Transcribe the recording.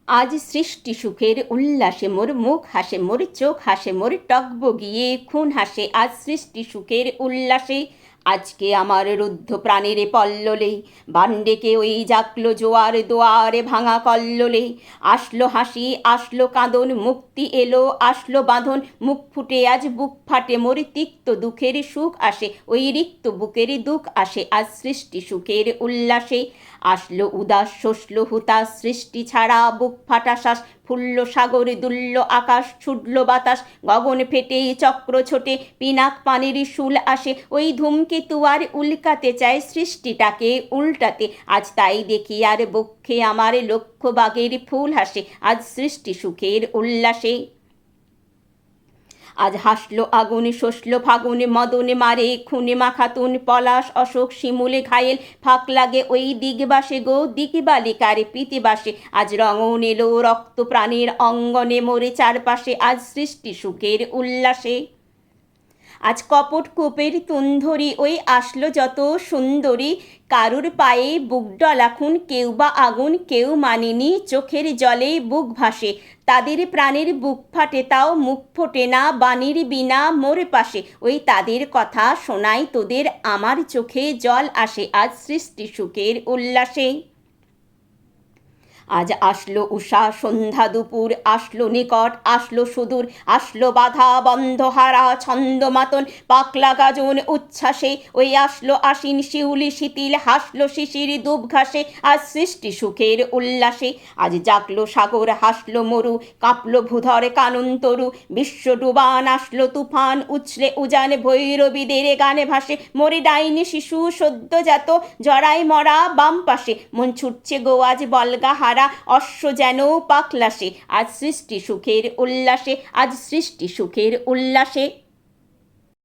আজ সৃষ্টি সুখের উল্লাসে মোর মুখ হাসে, মোর চোখ হাসে, মোর টকবগিয়ে খুন হাসে। আজ সৃষ্টি সুখের উল্লাসে আজকে আমার রুদ্ধ প্রাণের পল্ললে বান্ডেকে ওই জাকলো জোয়ার দোয়ারে ভাঙা কল্লোলে। আসলো হাসি আসলো কাঁদন, মুক্তি এলো আসলো বাঁধন, মুখ ফুটে আজ বুক ফাটে, মোর তিক্ত দুঃখের সুখ আসে, ওই রিক্ত বুকের দুঃখ আসে। আজ সৃষ্টি সুখের উল্লাসে আসলো উদাস শসলো হুতাশ, সৃষ্টি ছাড়া বুক ফাটা শ্বাস, ফুলল সাগর দুলল আকাশ, ছুটল বাতাস গগন ফেটে, চক্র ছোটে পিনাক পানির শুল আসে, ওই ধূমকেতু আর উল্কাতে চায় সৃষ্টিটাকে উল্টাতে। আজ তাই দেখি আর বক্ষে আমার লক্ষ বাগের ফুল হাসে, আজ সৃষ্টি সুখের উল্লাসে। আজ হাসলো আগুন শসলো ফাগুন, মদনে মারে খুনে মাখাতুন, পলাশ অশোক শিমুলে ঘায়েল, ফাঁক লাগে ওই দিগবাসে গো দিগবালিকার প্রীতিবাসে। আজ রঙন এলো রক্ত প্রাণের অঙ্গনে মোরে চারপাশে, আজ সৃষ্টি সুখের উল্লাসে। আজ কপট কূপের তুন্ধরি ওই আসলো যত সুন্দরী, কারুর পায়ে বুক ডলাখুন, কেউ বা আগুন কেউ মানেনি, চোখের জলে বুক ভাসে, তাদের প্রাণের বুক ফাটে তাও মুখ ফোটে না বাণীর বিনা মোর পাশে, ওই তাদের কথা শোনাই তোদের আমার চোখে জল আসে, আজ সৃষ্টি সুখের উল্লাসে। আজ আসলো উষা সন্ধ্যা দুপুর, আসলো নিকট আসলো সুদূর, আসলো বাধা বন্ধ হারা ছন্দ মাতন পাকলা গাজন উচ্ছ্বাসে, ওই আসলো আশ্বিন শিউলি শীতিল, হাসলো শিশির দুব ঘাসে, আজ সৃষ্টি সুখের উল্লাসে। আজ জাগলো সাগর হাসলো মরু, কাঁপলো ভূধর কানন তরু, বিশ্ব ডুবান আসলো তুফান, উছলে উজান ভৈরবীদের গানে ভাসে, মরে ডাইনি শিশু সদ্যজাত জরাই মরা বাম পাশে, মন ছুটছে গো আজ বলগা হারা অশ্ব যেন পাকলাসে, আজ সৃষ্টি সুখের উল্লাসে, আজ সৃষ্টি সুখের উল্লাসে।